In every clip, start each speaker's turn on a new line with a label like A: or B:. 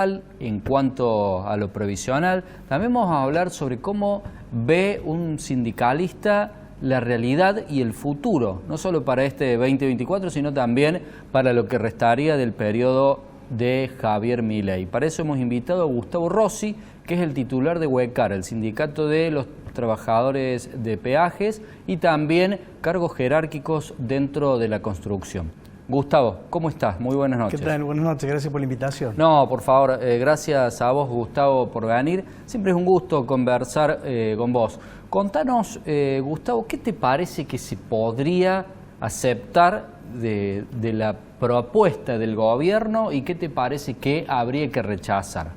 A: En cuanto a lo previsional, también vamos a hablar sobre cómo ve un sindicalista la realidad y el futuro, no solo para este 2024, sino también para lo que restaría del periodo de Javier Milei. Para eso hemos invitado a Gustavo Rossi, que es el titular de UECAR, el sindicato de los trabajadores de peajes y también cargos jerárquicos dentro de la construcción. Gustavo, ¿cómo estás? Muy buenas noches.
B: ¿Qué tal? Buenas noches, gracias por la invitación.
A: No, por favor, gracias a vos, Gustavo, por venir. Siempre es un gusto conversar con vos. Contanos, Gustavo, ¿qué te parece que se podría aceptar de la propuesta del gobierno y qué te parece que habría que rechazar?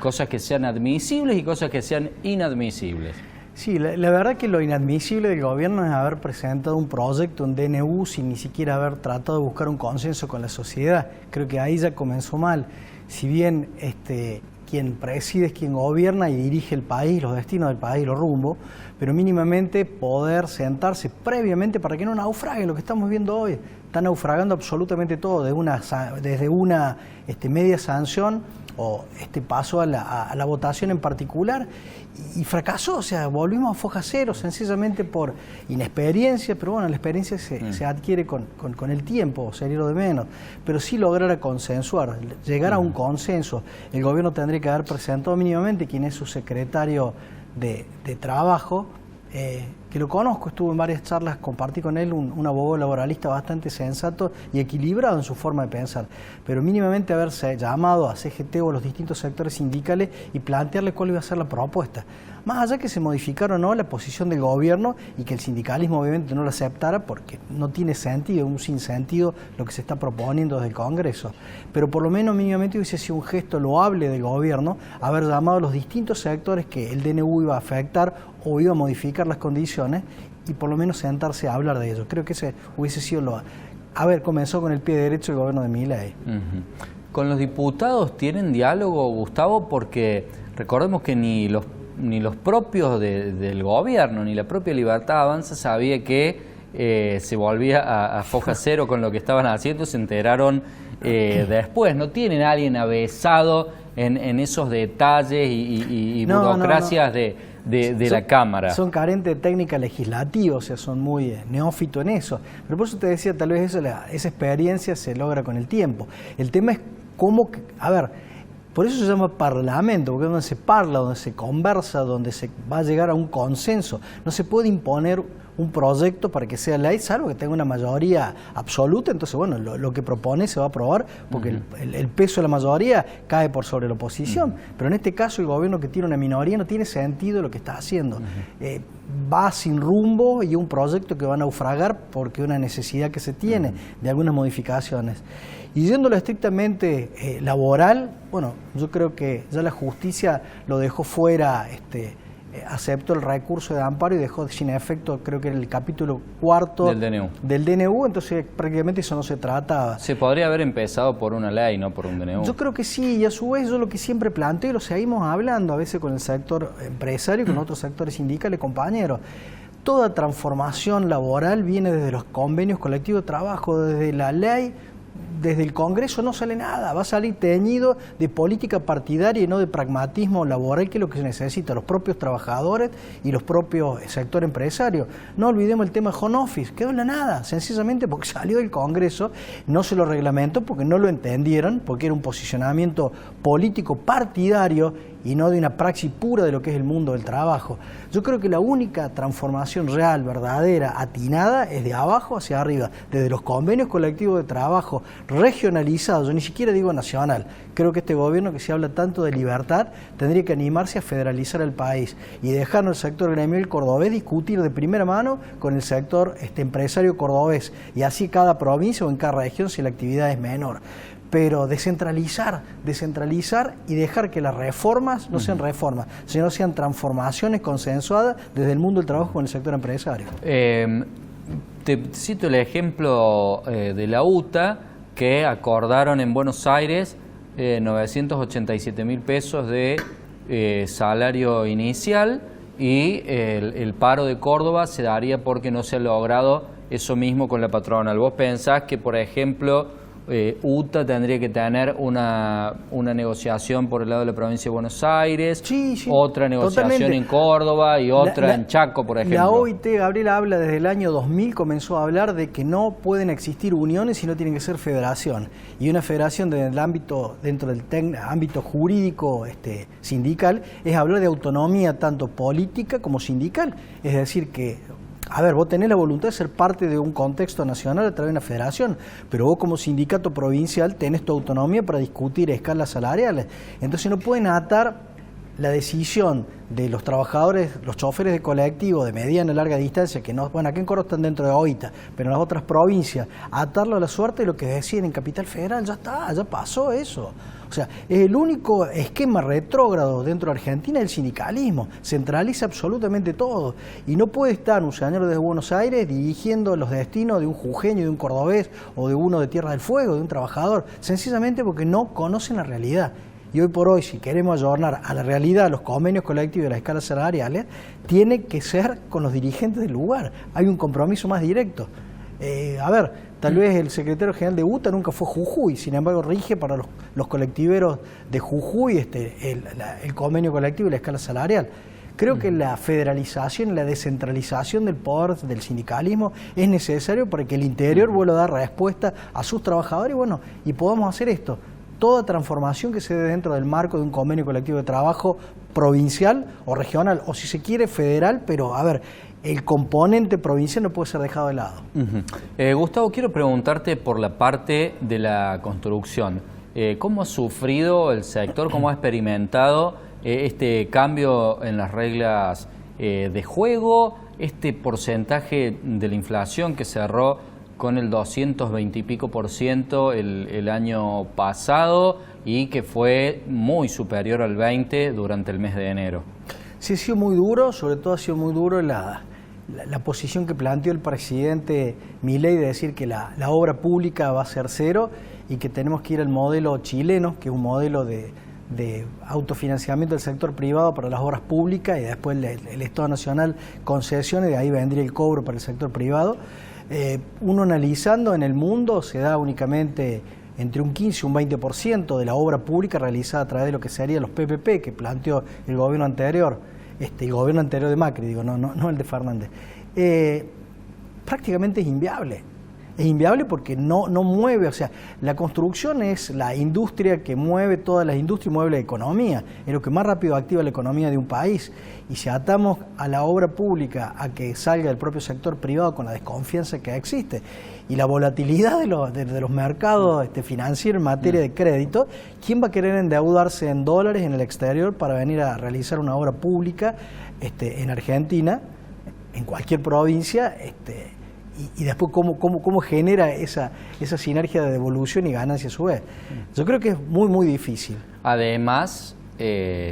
A: Cosas que sean admisibles y cosas que sean inadmisibles.
B: Sí, la verdad que lo inadmisible del gobierno es haber presentado un proyecto, un DNU, sin ni siquiera haber tratado de buscar un consenso con la sociedad. Creo que ahí ya comenzó mal. Si bien quien preside es quien gobierna y dirige el país, los destinos del país, los rumbos, pero mínimamente poder sentarse previamente para que no naufrague lo que estamos viendo hoy. Está naufragando absolutamente todo, desde una media sanción o paso a la votación en particular, y fracasó, o sea, volvimos a foja cero, sencillamente por inexperiencia, pero bueno, la experiencia se adquiere con el tiempo, sería lo de menos, pero sí lograr consensuar, llegar a un consenso. El gobierno tendría que haber presentado mínimamente quién es su secretario de Trabajo, que lo conozco, estuve en varias charlas, compartí con él, un abogado laboralista bastante sensato y equilibrado en su forma de pensar, pero mínimamente haberse llamado a CGT o a los distintos sectores sindicales y plantearle cuál iba a ser la propuesta. Más allá que se modificara o no la posición del gobierno y que el sindicalismo obviamente no lo aceptara porque no tiene sentido, un sinsentido lo que se está proponiendo desde el Congreso, pero por lo menos mínimamente hubiese sido un gesto loable del gobierno haber llamado a los distintos sectores que el DNU iba a afectar o iba a modificar las condiciones y por lo menos sentarse a hablar de ello. Creo que ese hubiese sido lo... A ver, comenzó con el pie derecho el gobierno de Milei.
A: ¿Con los diputados tienen diálogo, Gustavo? Porque recordemos que ni los propios del gobierno, ni la propia Libertad Avanza sabía que se volvía a foja cero con lo que estaban haciendo, se enteraron después. ¿No tienen a alguien avesado en esos detalles y burocracias de la Cámara? Son
B: carentes de técnica legislativa, o sea, son muy neófitos en eso. Pero por eso te decía, tal vez esa experiencia se logra con el tiempo. El tema es cómo... A ver... Por eso se llama parlamento, porque es donde se parla, donde se conversa, donde se va a llegar a un consenso. No se puede imponer un proyecto para que sea ley, salvo que tenga una mayoría absoluta. Entonces, bueno, lo que propone se va a aprobar porque el peso de la mayoría cae por sobre la oposición. Pero en este caso, el gobierno que tiene una minoría no tiene sentido lo que está haciendo. Va sin rumbo y un proyecto que va a naufragar porque es una necesidad que se tiene de algunas modificaciones. Y yéndolo estrictamente laboral, bueno, yo creo que ya la justicia lo dejó fuera, aceptó el recurso de amparo y dejó sin efecto, creo que en el capítulo 4 del DNU, entonces prácticamente eso no se trataba.
A: Se podría haber empezado por una ley, no por un DNU.
B: Yo creo que sí, y a su vez yo lo que siempre planteo y lo seguimos hablando a veces con el sector empresario y con otros sectores sindicales, compañeros. Toda transformación laboral viene desde los convenios colectivos de trabajo, desde la ley. Desde el Congreso no sale nada, va a salir teñido de política partidaria y no de pragmatismo laboral, que es lo que se necesita, los propios trabajadores y los propios sectores empresarios. No olvidemos el tema home office, quedó en la nada, sencillamente porque salió del Congreso, no se lo reglamentó porque no lo entendieron, porque era un posicionamiento político partidario y no de una praxis pura de lo que es el mundo del trabajo. Yo creo que la única transformación real, verdadera, atinada, es de abajo hacia arriba, desde los convenios colectivos de trabajo regionalizados, yo ni siquiera digo nacional. Creo que este gobierno, que se habla tanto de libertad, tendría que animarse a federalizar el país y dejarnos el sector gremial cordobés discutir de primera mano con el sector empresario cordobés, y así cada provincia o en cada región si la actividad es menor. Pero descentralizar y dejar que las reformas no sean reformas, sino sean transformaciones consensuadas desde el mundo del trabajo con el sector empresario.
A: Te cito el ejemplo de la UTA, que acordaron en Buenos Aires 987.000 pesos de salario inicial, y el paro de Córdoba se daría porque no se ha logrado eso mismo con la patronal. ¿Vos pensás que, por ejemplo, UTA tendría que tener una negociación por el lado de la provincia de Buenos Aires, otra negociación totalmente en Córdoba y otra en Chaco, por ejemplo.
B: La OIT, Gabriela, habla desde el año 2000, comenzó a hablar de que no pueden existir uniones, sino tienen que ser federación. Y una federación dentro del ámbito jurídico sindical es hablar de autonomía tanto política como sindical. Es decir que, a ver, vos tenés la voluntad de ser parte de un contexto nacional a través de una federación, pero vos como sindicato provincial tenés tu autonomía para discutir escalas salariales. Entonces no pueden atar la decisión de los trabajadores, los choferes de colectivo de mediana y larga distancia, que no, bueno, aquí en Córdoba están dentro de OITA, pero en las otras provincias, atarlo a la suerte de lo que deciden en Capital Federal. Ya está, ya pasó eso. O sea, es el único esquema retrógrado dentro de Argentina del sindicalismo. Centraliza absolutamente todo. Y no puede estar un señor de Buenos Aires dirigiendo los destinos de un jujeño, de un cordobés o de uno de Tierra del Fuego, de un trabajador, sencillamente porque no conocen la realidad. Y hoy por hoy, si queremos ayornar a la realidad los convenios colectivos de las escalas salariales, tiene que ser con los dirigentes del lugar. Hay un compromiso más directo. Tal vez el secretario general de UTA nunca fue Jujuy, sin embargo rige para los colectiveros de Jujuy el convenio colectivo y la escala salarial. Creo que la federalización y la descentralización del poder del sindicalismo es necesario para que el interior vuelva a dar respuesta a sus trabajadores y podamos hacer esto. Toda transformación que se dé dentro del marco de un convenio colectivo de trabajo provincial o regional, o si se quiere federal, pero el componente provincial no puede ser dejado de lado.
A: Gustavo, quiero preguntarte por la parte de la construcción. ¿Cómo ha sufrido el sector, cómo ha experimentado este cambio en las reglas de juego, este porcentaje de la inflación que cerró con el 220 y pico % el año pasado y que fue muy superior al 20% durante el mes de enero?
B: Sí, ha sido muy duro, sobre todo ha sido muy duro la posición que planteó el presidente Milei de decir que la obra pública va a ser cero y que tenemos que ir al modelo chileno, que es un modelo de autofinanciamiento del sector privado para las obras públicas y después el Estado Nacional concesiones, de ahí vendría el cobro para el sector privado. Uno analizando en el mundo se da únicamente entre un 15 y un 20% de la obra pública realizada a través de lo que serían los PPP que planteó el gobierno anterior, el gobierno anterior de Macri, no el de Fernández. Prácticamente es inviable. Es inviable porque no mueve, o sea, la construcción es la industria que mueve todas las industrias y mueve la economía, es lo que más rápido activa la economía de un país. Y si atamos a la obra pública a que salga del propio sector privado con la desconfianza que existe y la volatilidad de los mercados financieros en materia de crédito, ¿quién va a querer endeudarse en dólares en el exterior para venir a realizar una obra pública en Argentina, en cualquier provincia? Y después cómo genera esa sinergia de devolución y ganancia a su vez. Yo creo que es muy, muy difícil.
A: Además,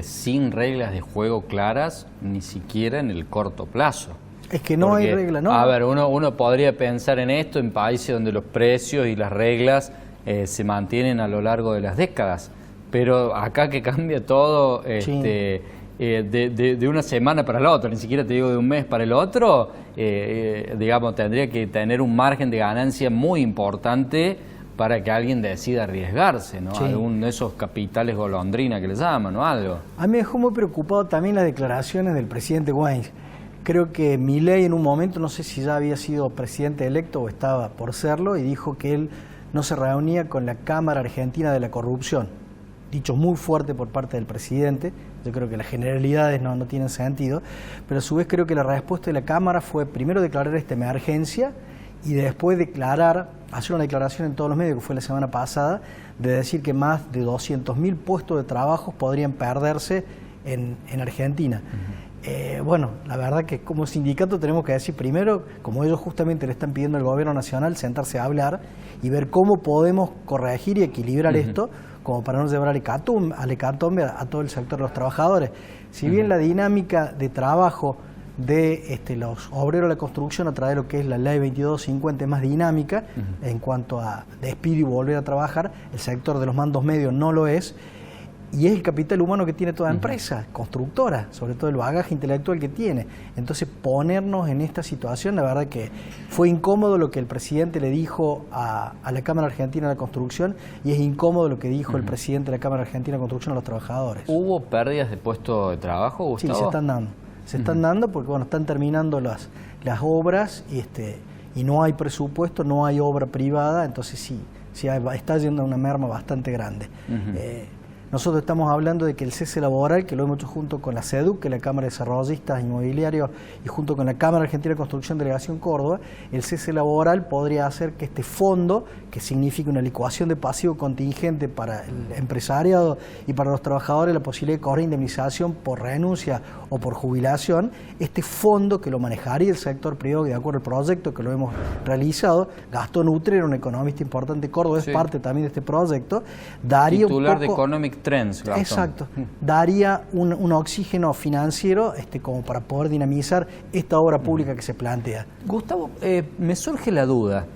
A: sin reglas de juego claras, ni siquiera en el corto plazo.
B: Es que no hay reglas, ¿no?
A: A ver, uno podría pensar en esto en países donde los precios y las reglas se mantienen a lo largo de las décadas, pero acá que cambia todo de una semana para la otra, ni siquiera te digo de un mes para el otro, digamos, tendría que tener un margen de ganancia muy importante para que alguien decida arriesgarse, ¿no? Algún de esos capitales golondrina que les llaman, ¿no? Algo.
B: A mí me dejó muy preocupado también las declaraciones del presidente Wayne. Creo que Milei en un momento, no sé si ya había sido presidente electo o estaba por serlo, y dijo que él no se reunía con la Cámara Argentina de la Corrupción. Dicho muy fuerte por parte del presidente. Yo creo que las generalidades no tienen sentido, pero a su vez creo que la respuesta de la Cámara fue primero declarar esta emergencia y después hacer una declaración en todos los medios, que fue la semana pasada, de decir que más de 200.000 puestos de trabajo podrían perderse en Argentina. Bueno, la verdad que como sindicato tenemos que decir primero, como ellos justamente le están pidiendo al gobierno nacional, sentarse a hablar y ver cómo podemos corregir y equilibrar esto, como para no llevar al hecatombe a todo el sector de los trabajadores. Si bien la dinámica de trabajo de los obreros de la construcción a través de lo que es la ley 2250 es más dinámica en cuanto a despido y volver a trabajar, el sector de los mandos medios no lo es. y es el capital humano que tiene toda empresa, constructora, sobre todo el bagaje intelectual que tiene. Entonces ponernos en esta situación, la verdad que fue incómodo lo que el presidente le dijo a la Cámara Argentina de la Construcción, y es incómodo lo que dijo el presidente de la Cámara Argentina de la Construcción a los trabajadores.
A: ¿Hubo pérdidas de puestos de trabajo, Gustavo?
B: Sí, se están dando. Se están dando porque bueno, están terminando las obras y no hay presupuesto, no hay obra privada, entonces sí está yendo a una merma bastante grande. Nosotros estamos hablando de que el cese laboral, que lo hemos hecho junto con la CEDUC, que es la Cámara de Desarrollistas Inmobiliarios, y junto con la Cámara Argentina de Construcción Delegación Córdoba, el cese laboral podría hacer que este fondo, que significa una licuación de pasivo contingente para el empresariado y para los trabajadores, la posibilidad de cobrar indemnización por renuncia o por jubilación, este fondo que lo manejaría el sector privado, que de acuerdo al proyecto que lo hemos realizado, Gastón Utre era un economista importante de Córdoba, es parte también de este proyecto, daría
A: titular
B: un poco...
A: de Economic Trends, Gastón.
B: Exacto, daría un oxígeno financiero como para poder dinamizar esta obra pública que se plantea.
A: Gustavo, me surge la duda.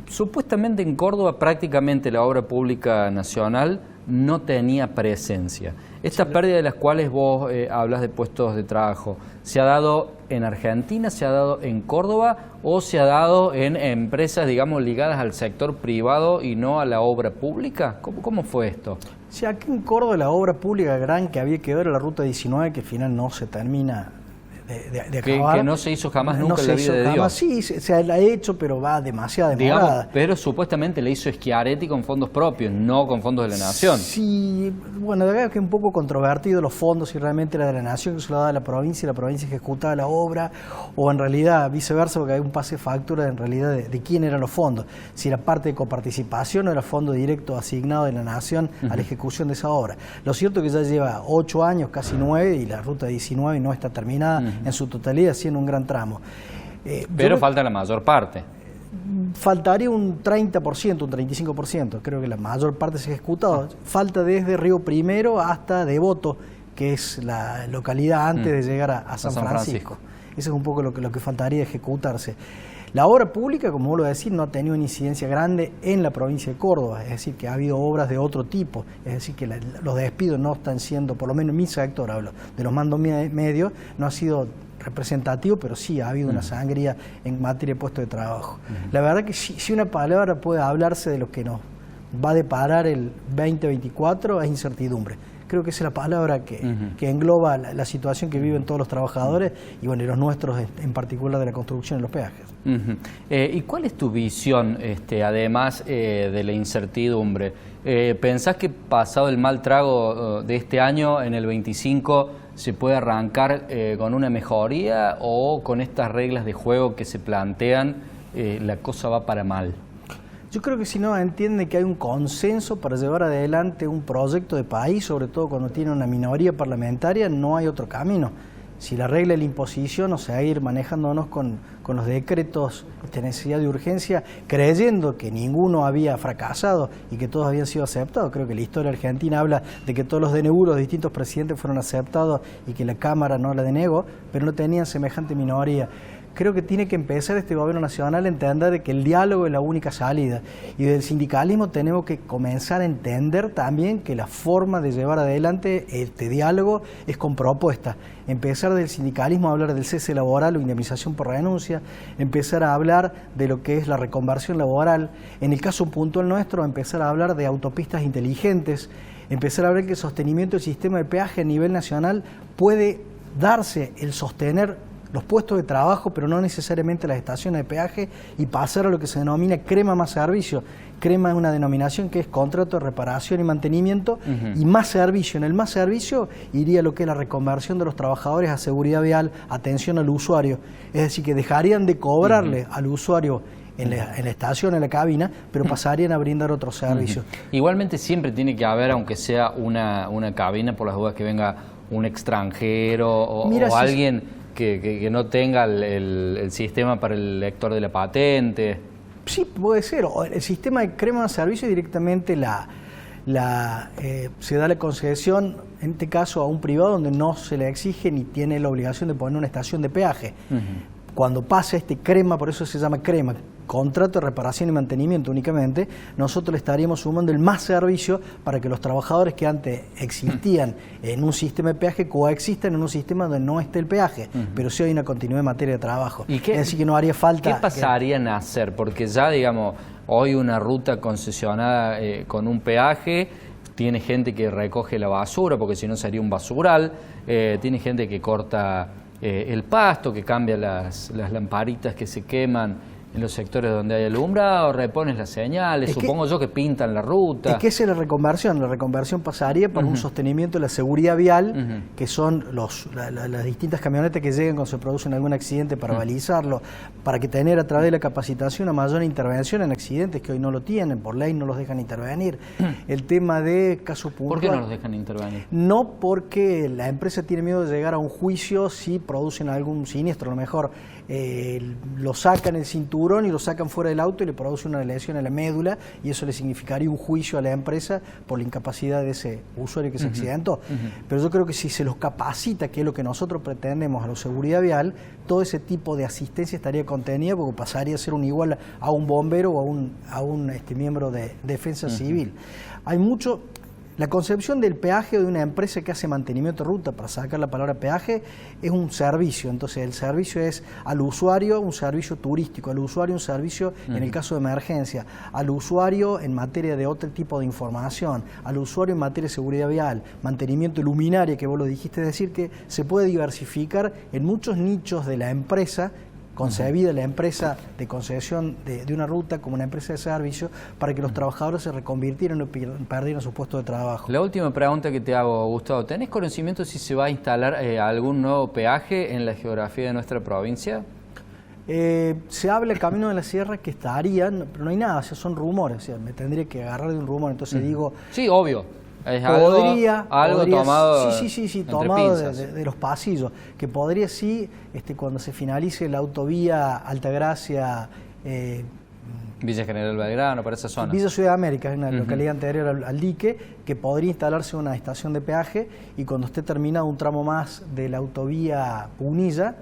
A: Supuestamente en Córdoba prácticamente la obra pública nacional no tenía presencia. Esta pérdida de las cuales vos hablas de puestos de trabajo, ¿se ha dado en Argentina, se ha dado en Córdoba o se ha dado en empresas, digamos, ligadas al sector privado y no a la obra pública? ¿Cómo fue esto?
B: Sí, aquí en Córdoba la obra pública gran que había que ver era la Ruta 19, que al final no se termina de acabar.
A: Que no se hizo jamás nunca en la vida de Dios.
B: Sí, se la ha hecho, pero va demasiado demorada.
A: Digamos, pero supuestamente le hizo Schiaretti con fondos propios, no con fondos de la Nación.
B: Sí, bueno, de verdad que es un poco controvertido los fondos, si realmente era de la Nación, que se lo daba a la provincia y la provincia ejecutaba la obra, o en realidad viceversa, porque hay un pase de factura en realidad de quién eran los fondos. Si era parte de coparticipación o era fondo directo asignado de la Nación a la ejecución de esa obra. Lo cierto es que ya lleva 8 años, casi 9, y la Ruta 19 no está terminada en su totalidad, siendo un gran tramo.
A: Pero falta la mayor parte.
B: Faltaría un 30%, un 35%, creo que la mayor parte se ha ejecutado. Falta desde Río Primero hasta Devoto, que es la localidad antes de llegar a San Francisco. Eso es un poco lo que faltaría ejecutarse. La obra pública, como vos lo decís, no ha tenido una incidencia grande en la provincia de Córdoba, es decir, que ha habido obras de otro tipo, es decir, que los despidos no están siendo, por lo menos en mi sector, hablo de los mandos medios, no ha sido representativo, pero sí ha habido una sangría en materia de puestos de trabajo. La verdad que si una palabra puede hablarse de lo que nos va a deparar el 2024 es incertidumbre. Creo que esa es la palabra que engloba la situación que viven todos los trabajadores y bueno, y los nuestros en particular de la construcción y los peajes.
A: ¿Y cuál es tu visión, además de la incertidumbre? ¿Pensás que pasado el mal trago de este año, en el 25, se puede arrancar con una mejoría o con estas reglas de juego que se plantean, la cosa va para mal?
B: Yo creo que si no entiende que hay un consenso para llevar adelante un proyecto de país, sobre todo cuando tiene una minoría parlamentaria, no hay otro camino. Si la regla es la imposición, o sea, ir manejándonos con los decretos de necesidad de urgencia, creyendo que ninguno había fracasado y que todos habían sido aceptados. Creo que la historia argentina habla de que todos los DNU, los distintos presidentes fueron aceptados y que la Cámara no la denegó, pero no tenían semejante minoría. Creo que tiene que empezar este gobierno nacional a entender de que el diálogo es la única salida. Y del sindicalismo tenemos que comenzar a entender también que la forma de llevar adelante este diálogo es con propuestas. Empezar del sindicalismo a hablar del cese laboral o indemnización por renuncia, empezar a hablar de lo que es la reconversión laboral. En el caso puntual nuestro, empezar a hablar de autopistas inteligentes, empezar a hablar que el sostenimiento del sistema de peaje a nivel nacional puede darse el sostener los puestos de trabajo, pero no necesariamente las estaciones de peaje, y pasar a lo que se denomina crema más servicio. Crema es una denominación que es contrato de reparación y mantenimiento, y más servicio. En el más servicio iría lo que es la reconversión de los trabajadores a seguridad vial, atención al usuario. Es decir, que dejarían de cobrarle al usuario en la estación, en la cabina, pero pasarían a brindar otros servicios.
A: Igualmente siempre tiene que haber, aunque sea una cabina, por las dudas que venga un extranjero o alguien que no tenga el sistema para el lector de la patente.
B: Sí, puede ser. O el sistema de crema de servicio directamente se da la concesión, en este caso, a un privado donde no se le exige ni tiene la obligación de poner una estación de peaje. cuando pasa este CREMA, por eso se llama CREMA, contrato de reparación y mantenimiento únicamente, nosotros le estaríamos sumando el más servicio para que los trabajadores que antes existían en un sistema de peaje coexistan en un sistema donde no esté el peaje, pero sí hay una continuidad en materia de trabajo.
A: ¿Y qué,
B: es decir, que no haría falta...
A: ¿Qué pasaría en hacer? Porque ya, digamos, hoy una ruta concesionada con un peaje, tiene gente que recoge la basura, porque si no sería un basural, tiene gente que corta el pasto, que cambia las lamparitas que se queman en los sectores donde hay alumbrado, repones las señales, supongo yo que pintan la ruta.
B: Es que esa es la reconversión pasaría por un sostenimiento de la seguridad vial, que son las distintas camionetas que llegan cuando se produce algún accidente para balizarlo, para que tener a través de la capacitación una mayor intervención en accidentes que hoy no lo tienen, por ley no los dejan intervenir. El tema de caso puntual...
A: ¿Por qué no los dejan intervenir?
B: No porque la empresa tiene miedo de llegar a un juicio si producen algún siniestro, a lo mejor lo sacan el cinturón y lo sacan fuera del auto y le produce una lesión en la médula y eso le significaría un juicio a la empresa por la incapacidad de ese usuario que se accidentó. Pero yo creo que si se los capacita, que es lo que nosotros pretendemos a la seguridad vial, todo ese tipo de asistencia estaría contenida porque pasaría a ser un igual a un bombero o a un miembro de defensa civil. Hay mucho... La concepción del peaje o de una empresa que hace mantenimiento de ruta, para sacar la palabra peaje, es un servicio. Entonces el servicio es al usuario un servicio turístico, al usuario un servicio en el caso de emergencia, al usuario en materia de otro tipo de información, al usuario en materia de seguridad vial, mantenimiento de luminaria, que vos lo dijiste, es decir, que se puede diversificar en muchos nichos de la empresa, concebida la empresa de concesión de una ruta como una empresa de servicio para que los trabajadores se reconvirtieran y perdieran su puesto de trabajo.
A: La última pregunta que te hago, Gustavo, ¿tenés conocimiento si se va a instalar algún nuevo peaje en la geografía de nuestra provincia?
B: Se habla del Camino de la Sierra que estaría, pero no hay nada, o sea, son rumores, o sea, me tendría que agarrar de un rumor, entonces digo...
A: Sí, obvio. Es
B: podría,
A: tomado
B: tomado de los pasillos, que podría sí, cuando se finalice la autovía Altagracia,
A: Villa General Belgrano, para esa zona.
B: Villa Ciudad de América, es una localidad anterior al dique, que podría instalarse una estación de peaje y cuando esté terminado un tramo más de la autovía Punilla,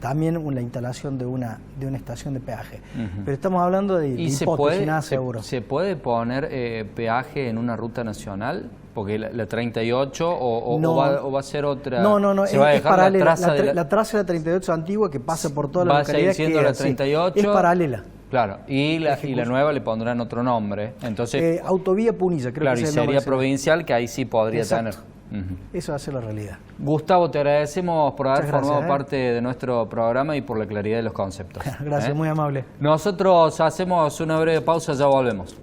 B: también la instalación de una estación de peaje. Pero estamos hablando de hipótesis, nada seguro.
A: ¿Se puede poner peaje en una ruta nacional? Porque la 38 o va a ser otra...
B: No,
A: ¿Se va a dejar
B: paralela.
A: La
B: traza de la 38 antigua que pasa por toda la localidad.
A: ¿Va a seguir siendo la 38?
B: Sí, es paralela.
A: Claro, y la nueva le pondrán otro nombre. Entonces,
B: Autovía Punilla, creo que
A: y sería provincial, que ahí sí podría tener...
B: Eso va a ser la realidad.
A: Gustavo, te agradecemos por haber formado parte de nuestro programa y por la claridad de los conceptos.
B: Gracias, muy amable.
A: Nosotros hacemos una breve pausa, ya volvemos.